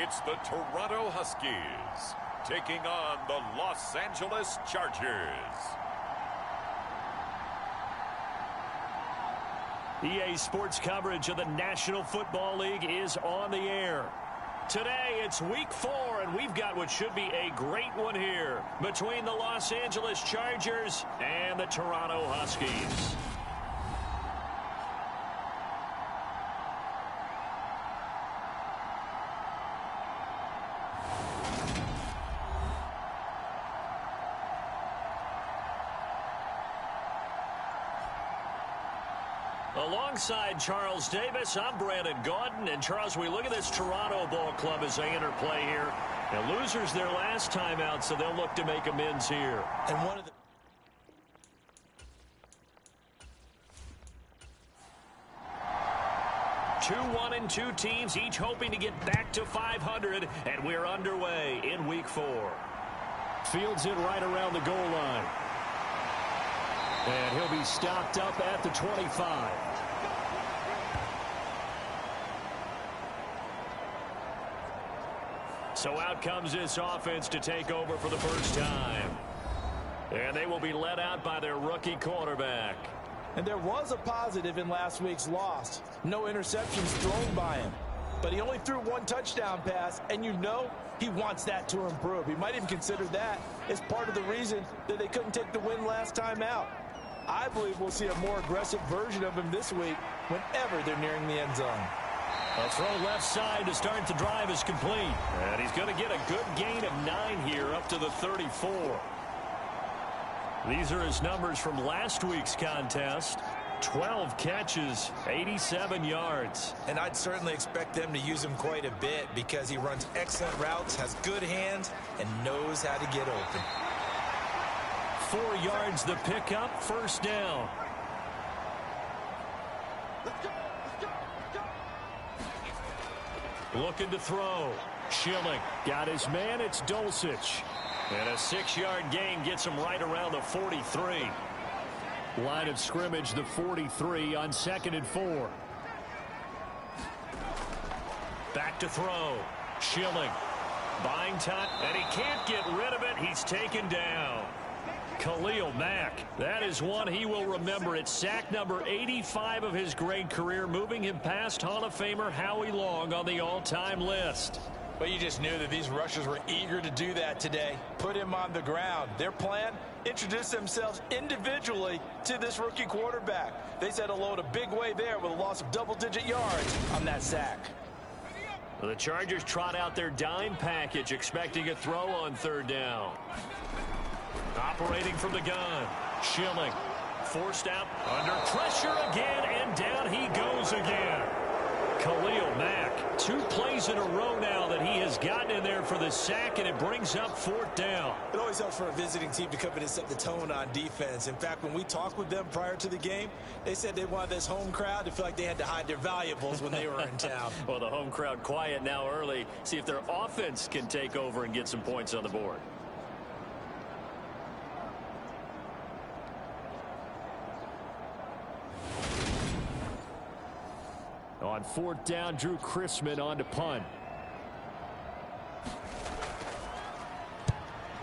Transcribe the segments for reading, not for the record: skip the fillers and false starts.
It's the Toronto Huskies taking on the Los Angeles Chargers. EA Sports coverage of the National Football League is on the air. Today, it's week 4, and we've got what should be a great one here between the Los Angeles Chargers and the Toronto Huskies. Alongside Charles Davis, I'm Brandon Gaudin. And Charles, we look at this Toronto ball club as they enter play here. And losers their last time out, so they'll look to make amends here. And one of the... Two 1-2 teams, each hoping to get back to 500, and we're underway in week 4. Fields it right around the goal line. And he'll be stopped up at the 25. So out comes this offense to take over for the first time. And they will be led out by their rookie quarterback. And there was a positive in last week's loss. No interceptions thrown by him. But he only threw one touchdown pass, and you know he wants that to improve. He might even consider that as part of the reason that they couldn't take the win last time out. I believe we'll see a more aggressive version of him this week whenever they're nearing the end zone. A throw left side to start the drive is complete. And he's going to get a good gain of 9 here up to the 34. These are his numbers from last week's contest. 12 catches, 87 yards. And I'd certainly expect them to use him quite a bit because he runs excellent routes, has good hands, and knows how to get open. 4 yards the pickup, first down. Looking to throw. Schilling got his man. It's Dulcich. And a 6-yard gain gets him right around the 43. Line of scrimmage, the 43 on 2nd and 4. Back to throw. Schilling. Buying time, and he can't get rid of it. He's taken down. Khalil Mack, that is one he will remember. It's sack number 85 of his great career, moving him past Hall of Famer Howie Long on the all-time list. But you just knew that these rushers were eager to do that today. Put him on the ground. Their plan, introduce themselves individually to this rookie quarterback. They set a load a big way there with a loss of double-digit yards on that sack. The Chargers trot out their dime package, expecting a throw on 3rd down. Operating from the gun. Schilling. Forced out. Under pressure again, and down he goes again. Khalil Mack. 2 plays in a row now that he has gotten in there for the sack, and it brings up 4th down. It always helps for a visiting team to come in and set the tone on defense. In fact, when we talked with them prior to the game, they said they wanted this home crowd to feel like they had to hide their valuables when they were in town. Well, the home crowd quiet now early. See if their offense can take over and get some points on the board. On 4th down, Drew Chrisman on to punt.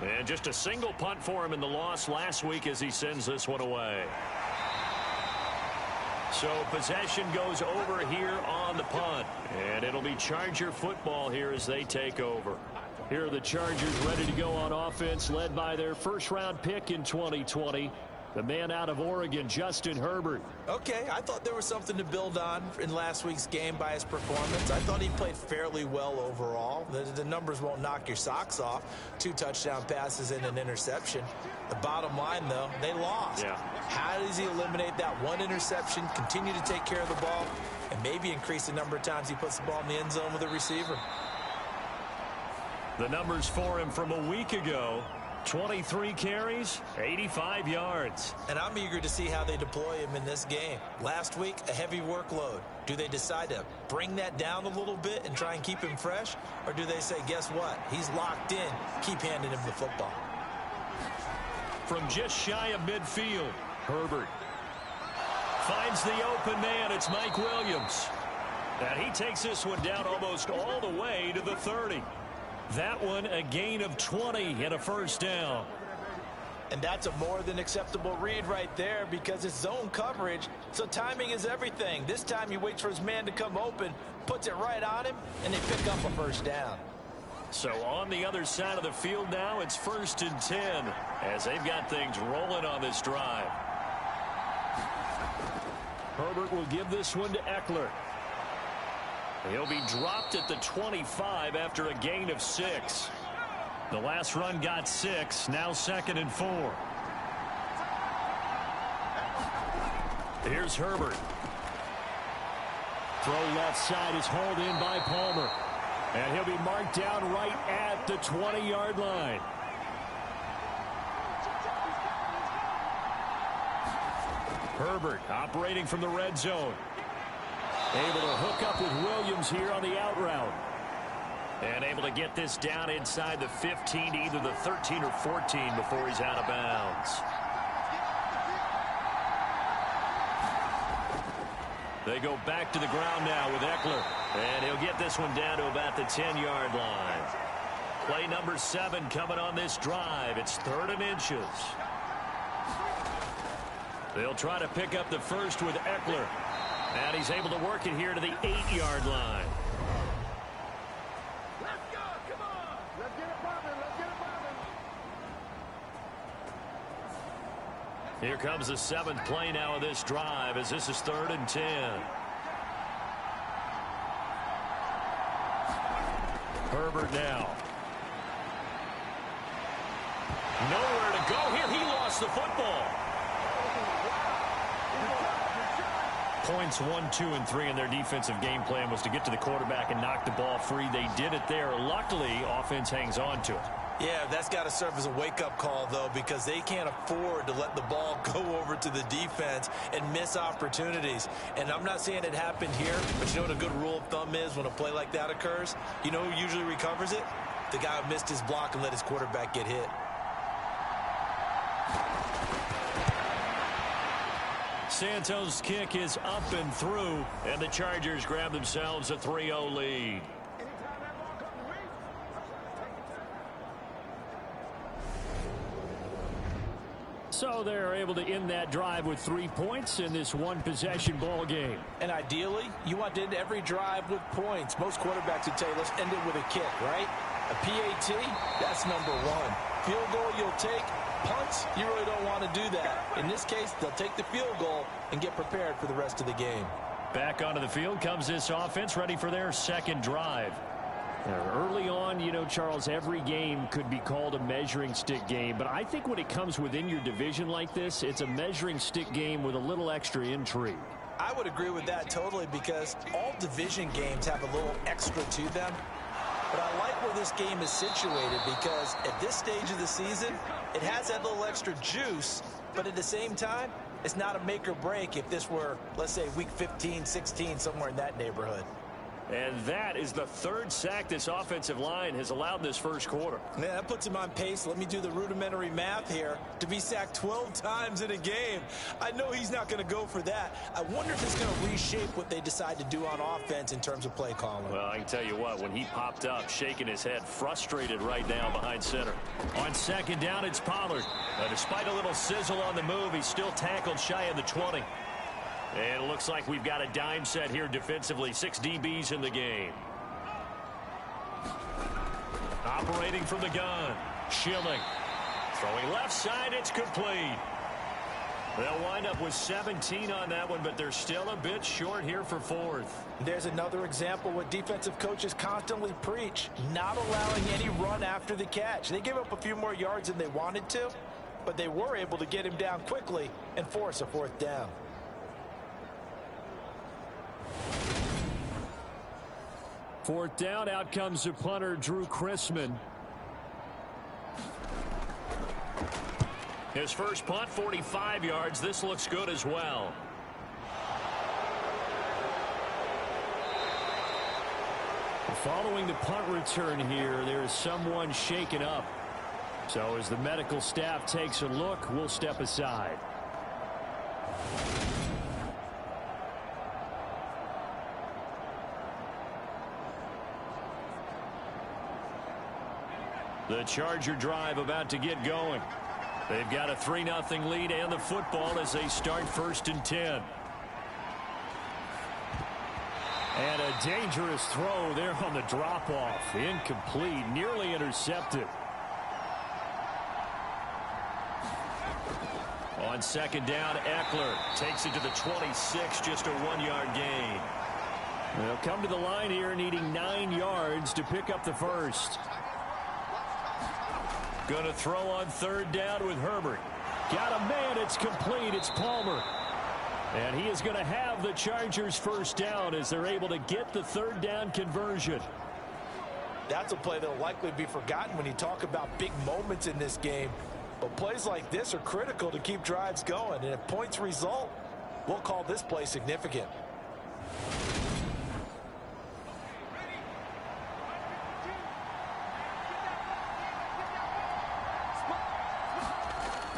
And just a single punt for him in the loss last week as he sends this one away. So possession goes over here on the punt. And it'll be Charger football here as they take over. Here are the Chargers ready to go on offense, led by their first-round pick in 2020. The man out of Oregon, Justin Herbert. Okay, I thought there was something to build on in last week's game by his performance. I thought he played fairly well overall. The numbers won't knock your socks off. 2 touchdown passes and an interception. The bottom line, though, they lost. Yeah. How does he eliminate that one interception, continue to take care of the ball, and maybe increase the number of times he puts the ball in the end zone with a receiver? The numbers for him from a week ago. 23 carries, 85 yards. And I'm eager to see how they deploy him in this game. Last week, a heavy workload. Do they decide to bring that down a little bit and try and keep him fresh? Or do they say, guess what? He's locked in. Keep handing him the football. From just shy of midfield, Herbert finds the open man. It's Mike Williams. And he takes this one down almost all the way to the 30. That one a gain of 20 and a first down. And that's a more than acceptable read right there because it's zone coverage, so timing is everything. This time he waits for his man to come open, puts it right on him, and they pick up a first down. So on the other side of the field now, it's 1st and 10 as they've got things rolling on this drive. Herbert will give this one to Eckler. He'll be dropped at the 25 after a gain of 6. The last run got 6, now 2nd and 4. Here's Herbert. Throw left side is hauled in by Palmer. And he'll be marked down right at the 20-yard line. Herbert operating from the red zone. Able to hook up with Williams here on the out route. And able to get this down inside the 15 to either the 13 or 14 before he's out of bounds. They go back to the ground now with Eckler. And he'll get this one down to about the 10-yard line. Play number 7 coming on this drive. It's 3rd and inches. They'll try to pick up the first with Eckler. And he's able to work it here to the 8-yard line. Let's go. Come on. Let's get it popping. Let's get it popping. Here comes the 7th play now of this drive as this is 3rd and 10. Herbert now. Nowhere to go here. He lost the football. Points 1, 2, and 3 in their defensive game plan was to get to the quarterback and knock the ball free. They did it there. Luckily, offense hangs on to it. Yeah, that's got to serve as a wake-up call, though, because they can't afford to let the ball go over to the defense and miss opportunities. And I'm not saying it happened here, but you know what a good rule of thumb is when a play like that occurs? You know who usually recovers it? The guy who missed his block and let his quarterback get hit. Santos' kick is up and through, and the Chargers grab themselves a 3-0 lead. So they're able to end that drive with 3 points in this one-possession ball game. And ideally, you want to end every drive with points. Most quarterbacks would tell you, let's end it with a kick, right? A PAT, that's number 1. Field goal you'll take. Punts, you really don't want to do that. In this case, they'll take the field goal and get prepared for the rest of the game. Back onto the field comes this offense, ready for their 2nd drive. Early on, you know, Charles, every game could be called a measuring stick game, but I think when it comes within your division like this, it's a measuring stick game with a little extra intrigue. I would agree with that totally because all division games have a little extra to them. But I like where this game is situated because at this stage of the season, it has that little extra juice, but at the same time, it's not a make or break if this were, let's say, week 15, 16, somewhere in that neighborhood. And that is the 3rd sack this offensive line has allowed this first quarter. Yeah, that puts him on pace. Let me do the rudimentary math here. To be sacked 12 times in a game. I know he's not going to go for that. I wonder if it's going to reshape what they decide to do on offense in terms of play calling. Well, I can tell you what, when he popped up, shaking his head, frustrated right now behind center. On 2nd down, it's Pollard. Despite a little sizzle on the move, he's still tackled shy of the 20. And it looks like we've got a dime set here defensively. 6 DBs in the game. Operating from the gun. Schilling. Throwing left side. It's complete. They'll wind up with 17 on that one, but they're still a bit short here for 4th. There's another example what defensive coaches constantly preach. Not allowing any run after the catch. They gave up a few more yards than they wanted to, but they were able to get him down quickly and force a 4th down. Fourth down, out comes the punter, Drew Chrisman. His first punt, 45 yards. This looks good as well. Following the punt return here, there is someone shaken up. So as the medical staff takes a look, we'll step aside. The Charger drive about to get going. They've got a 3-0 lead and the football as they start 1st and 10. And a dangerous throw there on the drop-off. Incomplete, nearly intercepted. On 2nd down, Eckler takes it to the 26, just a 1-yard gain. They'll come to the line here needing 9 yards to pick up the first. Going to throw on 3rd down with Herbert. Got a man, it's complete, it's Palmer. And he is going to have the Chargers 1st down as they're able to get the 3rd down conversion. That's a play that will likely be forgotten when you talk about big moments in this game. But plays like this are critical to keep drives going. And if points result, we'll call this play significant.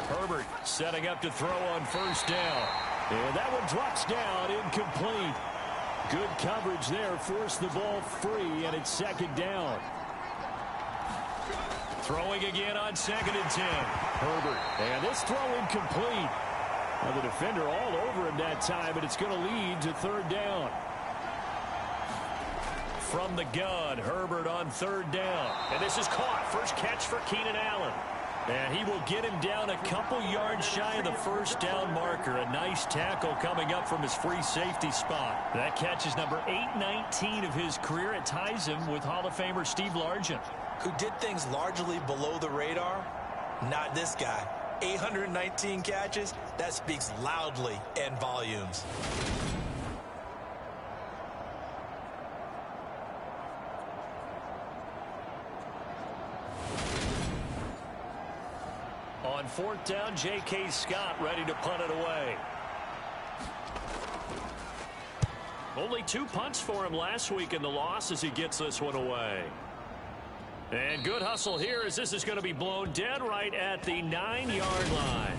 Herbert setting up to throw on 1st down. And that one drops down, incomplete. Good coverage there, forced the ball free, and it's 2nd down. Throwing again on 2nd and 10. Herbert, and this throw incomplete. Now the defender all over him that time, but it's going to lead to 3rd down. From the gun, Herbert on 3rd down. And this is caught. First catch for Keenan Allen. And he will get him down a couple yards shy of the 1st down marker. A nice tackle coming up from his free safety spot. That catch is number 819 of his career. It ties him with Hall of Famer Steve Largent, who did things largely below the radar. Not this guy. 819 catches, that speaks loudly in volumes. On 4th down, J.K. Scott ready to punt it away. Only 2 punts for him last week in the loss as he gets this one away. And good hustle here as this is going to be blown dead right at the 9-yard line.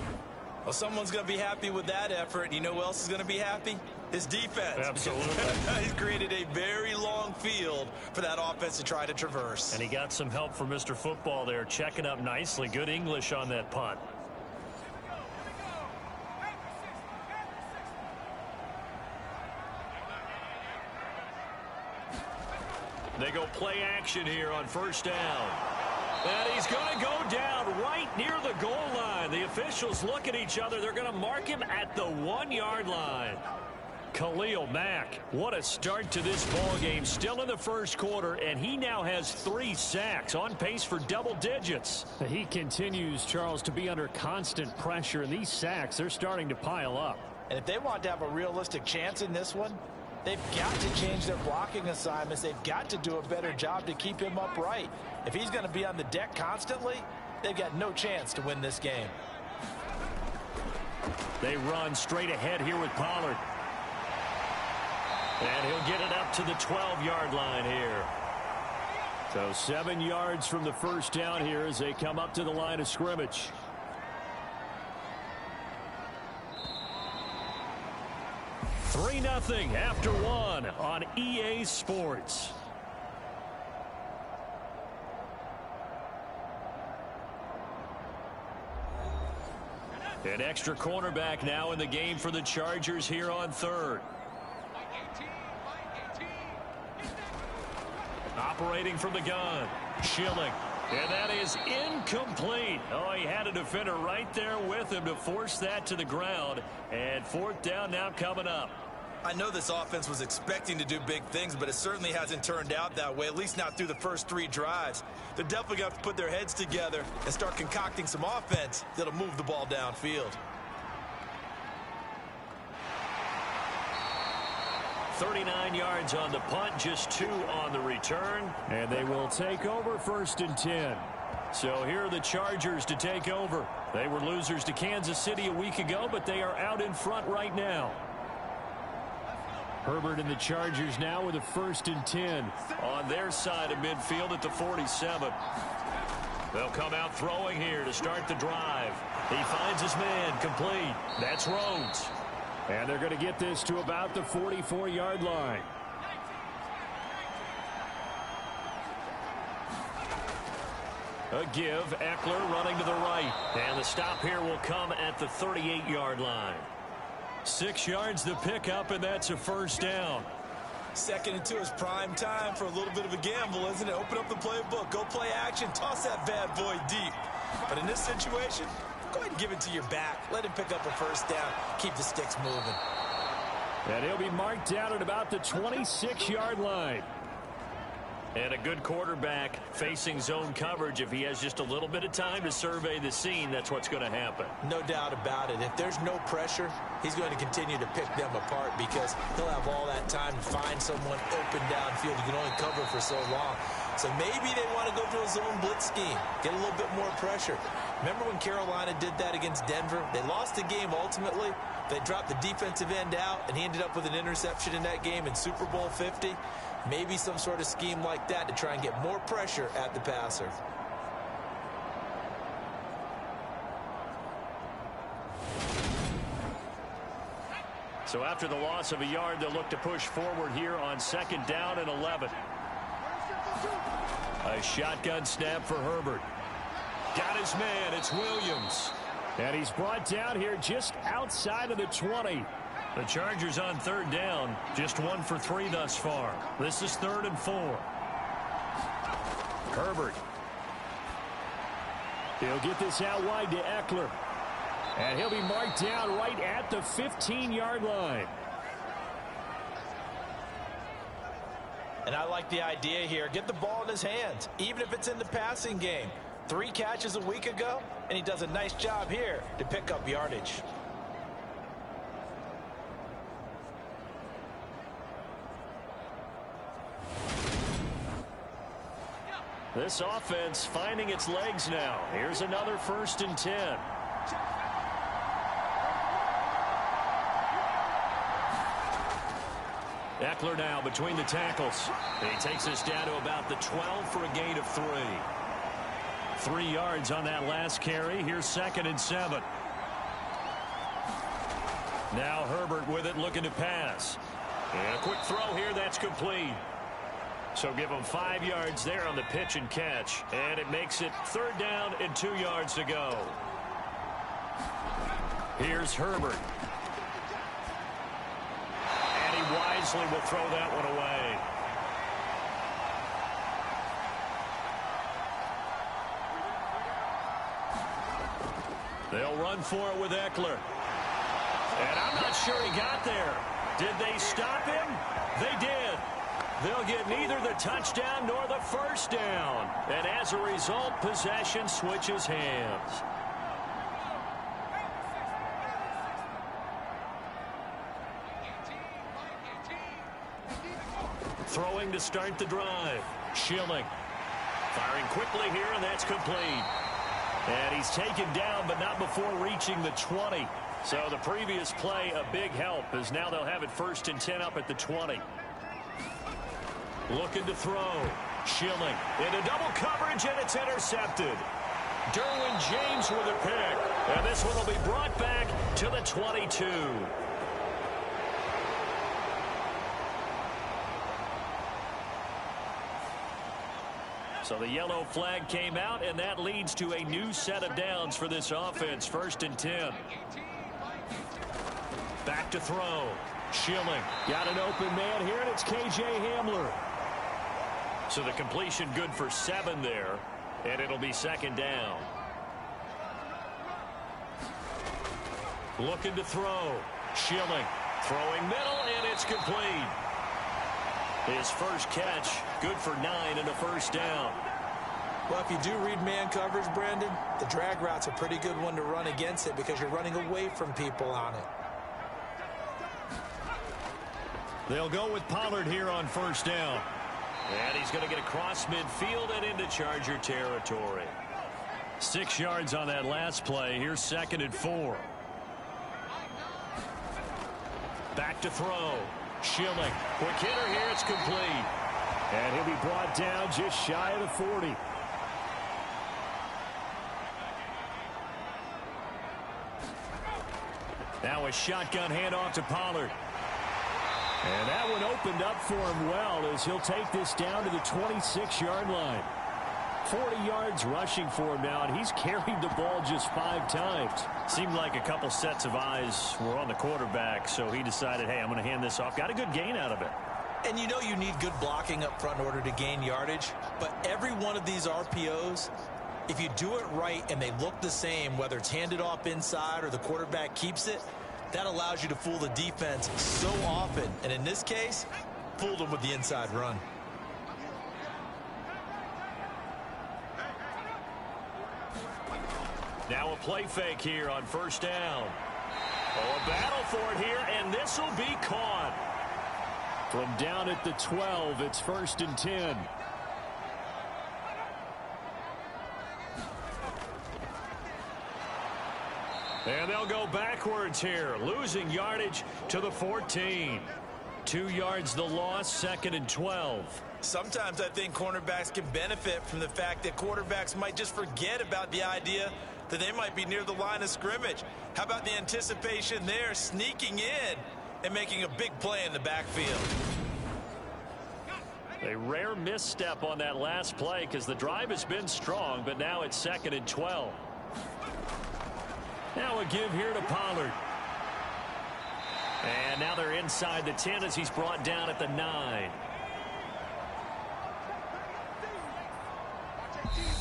Well, someone's going to be happy with that effort. You know who else is going to be happy? His defense. Absolutely. He's created a very long field for that offense to try to traverse. And he got some help from Mr. Football there, checking up nicely. Good English on that punt. They go play action here on 1st down. And he's going to go down right near the goal line. The officials look at each other. They're going to mark him at the 1-yard line. Khalil Mack, what a start to this ball game. Still in the 1st quarter, and he now has 3 sacks, on pace for double digits. He continues, Charles, to be under constant pressure, and these sacks, they're starting to pile up. And if they want to have a realistic chance in this one, they've got to change their blocking assignments. They've got to do a better job to keep him upright. If he's going to be on the deck constantly, they've got no chance to win this game. They run straight ahead here with Pollard. And he'll get it up to the 12-yard line here. So 7 yards from the 1st down here as they come up to the line of scrimmage. Three 3-0 after 1 on EA Sports. An extra cornerback now in the game for the Chargers here on 3rd. Operating from the gun, Schilling. And that is incomplete. Oh, he had a defender right there with him to force that to the ground. And 4th down now coming up. I know this offense was expecting to do big things, but it certainly hasn't turned out that way, at least not through the first 3 drives. They're definitely going to have to put their heads together and start concocting some offense that'll move the ball downfield. 39 yards on the punt, just 2 on the return. And they will take over 1st and 10. So here are the Chargers to take over. They were losers to Kansas City a week ago, but they are out in front right now. Herbert and the Chargers now with a 1st and 10 on their side of midfield at the 47. They'll come out throwing here to start the drive. He finds his man, complete. That's Rhodes. And they're going to get this to about the 44-yard line. A give. Eckler running to the right. And the stop here will come at the 38-yard line. 6 yards to pick up, and that's a first down. 2nd and 2 is prime time for a little bit of a gamble, isn't it? Open up the playbook. Go play action. Toss that bad boy deep. But in this situation, go ahead and give it to your back. Let him pick up a first down. Keep the sticks moving. And he'll be marked down at about the 26-yard line. And a good quarterback facing zone coverage. If he has just a little bit of time to survey the scene, that's what's going to happen. No doubt about it. If there's no pressure, he's going to continue to pick them apart because he'll have all that time to find someone open downfield. You can only cover for so long. So maybe they want to go to a zone blitz scheme, get a little bit more pressure. Remember when Carolina did that against Denver? They lost the game ultimately. They dropped the defensive end out, and he ended up with an interception in that game in Super Bowl 50. Maybe some sort of scheme like that to try and get more pressure at the passer. So after the loss of a yard, they'll look to push forward here on 2nd down and 11. A shotgun snap for Herbert. Got his man. It's Williams. And he's brought down here just outside of the 20. The Chargers on 3rd down, just 1 for 3 thus far. This is 3rd and 4. Herbert. He'll get this out wide to Eckler. And he'll be marked down right at the 15-yard line. And I like the idea here. Get the ball in his hands, even if it's in the passing game. 3 catches a week ago, and he does a nice job here to pick up yardage. This offense finding its legs now. Here's another 1st and 10. Eckler now between the tackles. He takes us down to about the 12 for a gain of 3. 3 yards on that last carry. Here's 2nd and 7. Now Herbert with it, looking to pass. And a quick throw here, that's complete. So give him 5 yards there on the pitch and catch. And it makes it 3rd down and 2 yards to go. Here's Herbert. And he wisely will throw that one away. They'll run for it with Eckler. And I'm not sure he got there. Did they stop him? They did. They'll get neither the touchdown nor the first down. And as a result, possession switches hands. Throwing to start the drive. Schilling. Firing quickly here, and that's complete. And he's taken down, but not before reaching the 20. So the previous play, a big help, as now they'll have it 1st and 10 up at the 20. Looking to throw. Schilling into double coverage, and it's intercepted. Derwin James with a pick. And this one will be brought back to the 22. So the yellow flag came out, and that leads to a new set of downs for this offense. 1st and 10. Back to throw. Schilling. Got an open man here, and it's K.J. Hamler. So the completion good for 7 there, and it'll be 2nd down. Looking to throw. Schilling. Throwing middle, and it's complete. His first catch, good for 9 and a first down. Well, if you do read man coverage, Brandon, the drag route's a pretty good one to run against it because you're running away from people on it. They'll go with Pollard here on 1st down. And he's going to get across midfield and into Charger territory. 6 yards on that last play. Here's 2nd and 4. Back to throw. Schilling. Quick hitter here. It's complete. And he'll be brought down just shy of the 40. Now a shotgun handoff to Pollard. And that one opened up for him well as he'll take this down to the 26-yard line. 40 yards rushing for him now, and he's carried the ball just 5 times. Seemed like a couple sets of eyes were on the quarterback, so he decided, hey, I'm going to hand this off. Got a good gain out of it. And you know you need good blocking up front in order to gain yardage, but every one of these RPOs, if you do it right and they look the same, whether it's handed off inside or the quarterback keeps it, that allows you to fool the defense so often. And in this case, fooled them with the inside run. Now a play fake here on first down. Oh, a battle for it here, and this will be caught. From down at the 12, it's 1st and 10. And they'll go backwards here, losing yardage to the 14. 2 yards the loss, 2nd and 12. Sometimes I think cornerbacks can benefit from the fact that quarterbacks might just forget about the idea that they might be near the line of scrimmage. How about the anticipation there, sneaking in and making a big play in the backfield? A rare misstep on that last play because the drive has been strong, but now it's 2nd and 12. Now a give here to Pollard. And now they're inside the 10 as he's brought down at the 9.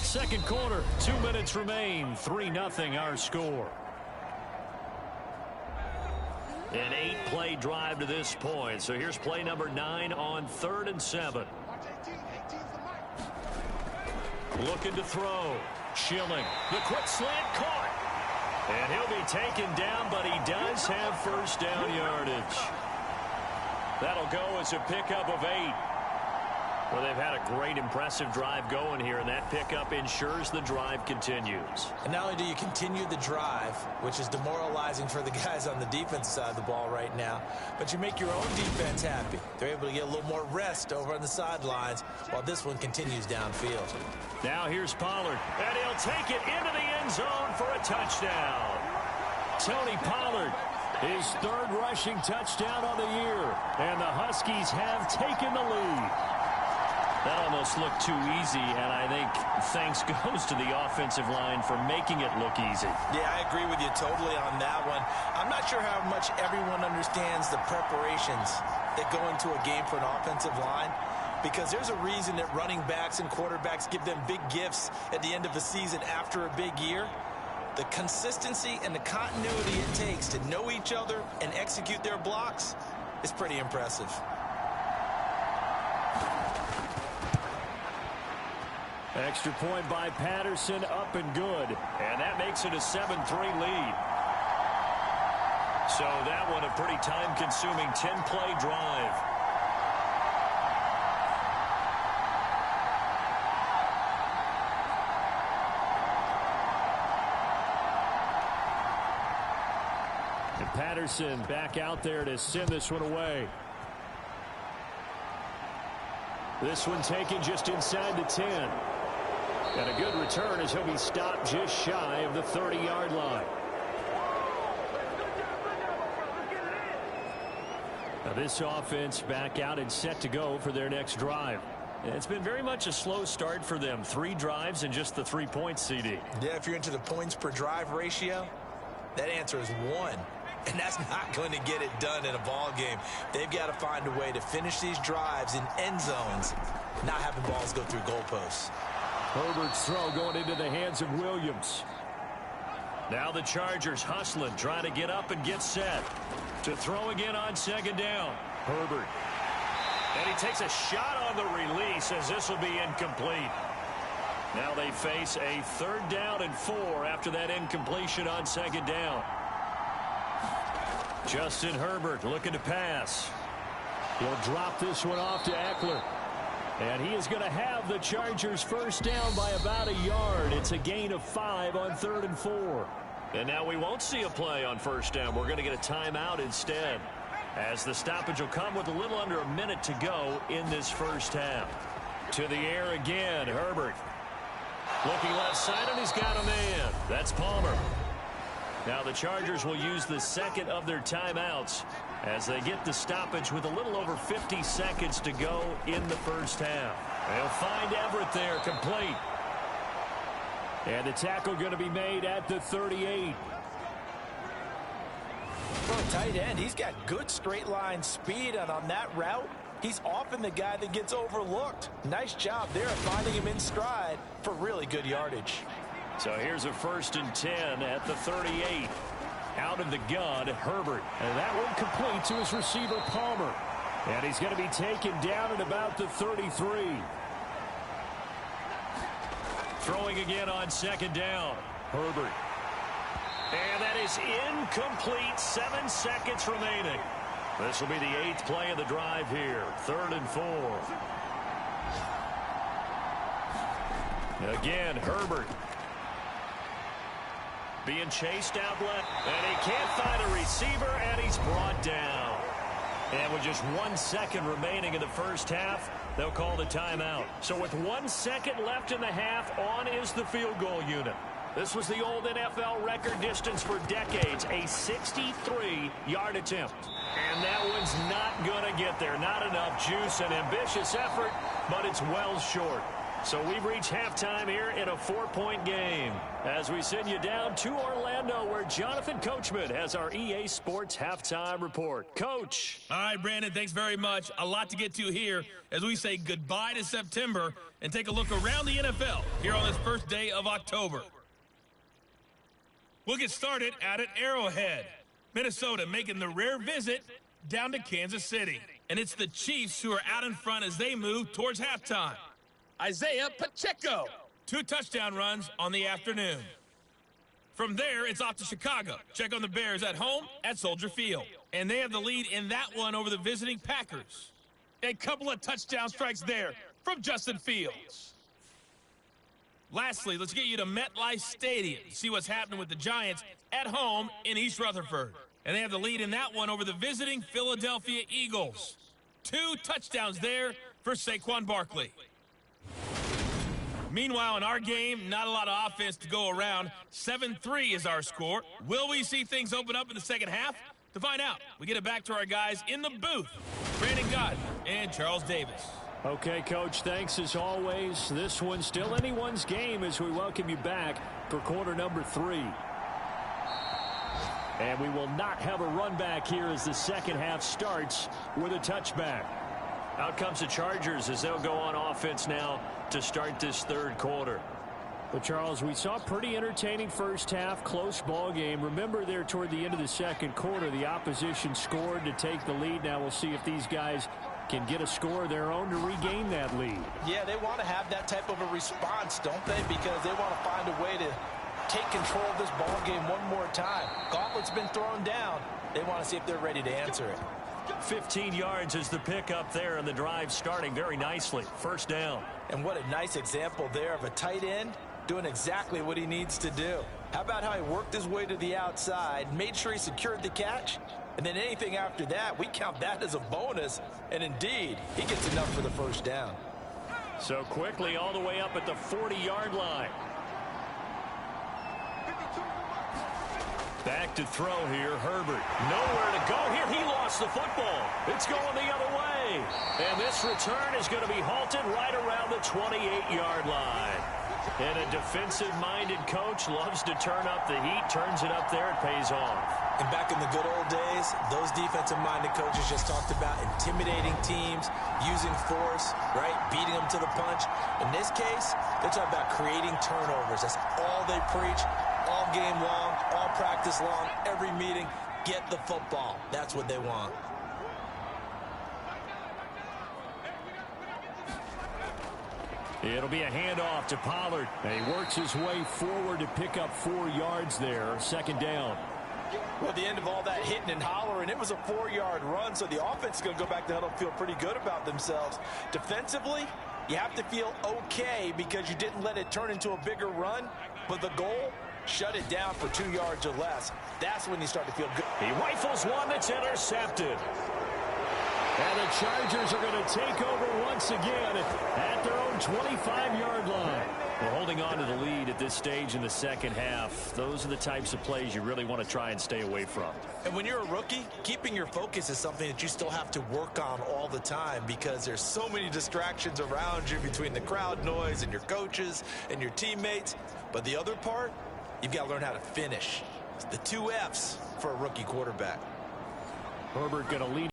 Second quarter, 2 minutes remain. 3-0 our score. An 8-play drive to this point. So here's play number 9 on 3rd and 7. Looking to throw. Schilling. The quick slant caught. And he'll be taken down, but he does have first down yardage. That'll go as a pickup of 8. Well, they've had a great, impressive drive going here, and that pickup ensures the drive continues. And not only do you continue the drive, which is demoralizing for the guys on the defensive side of the ball right now, but you make your own defense happy. They're able to get a little more rest over on the sidelines while this one continues downfield. Now here's Pollard, and he'll take it into the end zone for a touchdown. Tony Pollard, his 3rd rushing touchdown of the year, and the Huskies have taken the lead. That almost looked too easy, and I think thanks goes to the offensive line for making it look easy. Yeah, I agree with you totally on that one. I'm not sure how much everyone understands the preparations that go into a game for an offensive line, because there's a reason that running backs and quarterbacks give them big gifts at the end of a season after a big year. The consistency and the continuity it takes to know each other and execute their blocks is pretty impressive. Extra point by Patterson, up and good. And that makes it a 7-3 lead. So that one a pretty time-consuming 10-play drive. And Patterson back out there to send this one away. This one taken just inside the 10. And a good return as he'll be stopped just shy of the 30-yard line. Now this offense back out and set to go for their next drive. It's been very much a slow start for them. 3 drives and just the 3 points, CD. Yeah, if you're into the points per drive ratio, that answer is 1. And that's not going to get it done in a ball game. They've got to find a way to finish these drives in end zones, not having balls go through goalposts. Herbert's throw going into the hands of Williams. Now the Chargers hustling, trying to get up and get set. To throw again on 2nd down. Herbert. And he takes a shot on the release as this will be incomplete. Now they face a 3rd down and 4 after that incompletion on 2nd down. Justin Herbert looking to pass. He'll drop this one off to Eckler. And he is going to have the Chargers first down by about a yard. It's a gain of 5 on 3rd and 4. And now we won't see a play on first down. We're going to get a timeout instead, as the stoppage will come with a little under a minute to go in this first half. To the air again, Herbert. Looking left side, and he's got a man. That's Palmer. Now the Chargers will use the 2nd of their timeouts as they get the stoppage with a little over 50 seconds to go in the first half. They'll find Everett there, complete. And the tackle going to be made at the 38. For a tight end, he's got good straight line speed, and on that route, he's often the guy that gets overlooked. Nice job there of finding him in stride for really good yardage. So here's a 1st and 10 at the 38. Out of the gun, Herbert. And that one complete to his receiver, Palmer. And he's going to be taken down at about the 33. Throwing again on 2nd down. Herbert. And that is incomplete. 7 seconds remaining. This will be the 8th play of the drive here. 3rd and 4. Again, Herbert. Being chased out left. And he can't find a receiver, and he's brought down. And with just 1 second remaining in the first half, they'll call the timeout. So with 1 second left in the half, on is the field goal unit. This was the old NFL record distance for decades, a 63-yard attempt. And that one's not going to get there. Not enough juice and ambitious effort, but it's well short. So we've reached halftime here in a 4-point game as we send you down to Orlando, where Jonathan Coachman has our EA Sports halftime report. Coach. All right, Brandon, thanks very much. A lot to get to here as we say goodbye to September and take a look around the NFL here on this first day of October. We'll get started out at Arrowhead. Minnesota making the rare visit down to Kansas City. And it's the Chiefs who are out in front as they move towards halftime. Isaiah Pacheco, 2 touchdown runs on the afternoon. From there, it's off to Chicago. Check on the Bears at home at Soldier Field. And they have the lead in that one over the visiting Packers. A couple of touchdown strikes there from Justin Fields. Lastly, let's get you to MetLife Stadium to see what's happening with the Giants at home in East Rutherford. And they have the lead in that one over the visiting Philadelphia Eagles. 2 touchdowns there for Saquon Barkley. Meanwhile, in our game, not a lot of offense to go around. 7-3 is our score. Will we see things open up in the second half? To find out, we get it back to our guys in the booth, Brandon Gott and Charles Davis. Okay, Coach, thanks as always. This one's still anyone's game as we welcome you back for quarter number 3. And we will not have a run back here as the second half starts with a touchback. Out comes the Chargers as they'll go on offense now to start this third quarter. But, Charles, we saw a pretty entertaining first half, close ball game. Remember there toward the end of the second quarter, the opposition scored to take the lead. Now we'll see if these guys can get a score of their own to regain that lead. Yeah, they want to have that type of a response, don't they? Because they want to find a way to take control of this ball game one more time. Gauntlet's been thrown down. They want to see if they're ready to answer it. 15 yards is the pickup there, and the drive starting very nicely. First down. And what a nice example there of a tight end doing exactly what he needs to do. How about how he worked his way to the outside, made sure he secured the catch, and then anything after that, we count that as a bonus. And indeed, he gets enough for the first down. So quickly all the way up at the 40-yard line. Back to throw here, Herbert. Nowhere to go here. He lost the football. It's going the other way. And this return is going to be halted right around the 28-yard line. And a defensive-minded coach loves to turn up the heat, turns it up there, it pays off. And back in the good old days, those defensive-minded coaches just talked about intimidating teams, using force, right, beating them to the punch. In this case, they're talking about creating turnovers. That's all they preach, all game long, all practice long, every meeting. Get the football. That's what they want. It'll be a handoff to Pollard. And he works his way forward to pick up 4 yards there. Second down. Well, at the end of all that hitting and hollering, it was a 4-yard run, so the offense is going to go back to huddle and feel pretty good about themselves. Defensively, you have to feel okay because you didn't let it turn into a bigger run, but the goal, shut it down for 2 yards or less. That's when you start to feel good. He rifles one that's intercepted. And the Chargers are going to take over once again at their own 25-yard line. Well, holding on to the lead at this stage in the second half, those are the types of plays you really want to try and stay away from. And when you're a rookie, keeping your focus is something that you still have to work on all the time because there's so many distractions around you between the crowd noise and your coaches and your teammates. But the other part, you've got to learn how to finish. It's the 2 F's for a rookie quarterback. Herbert going to lead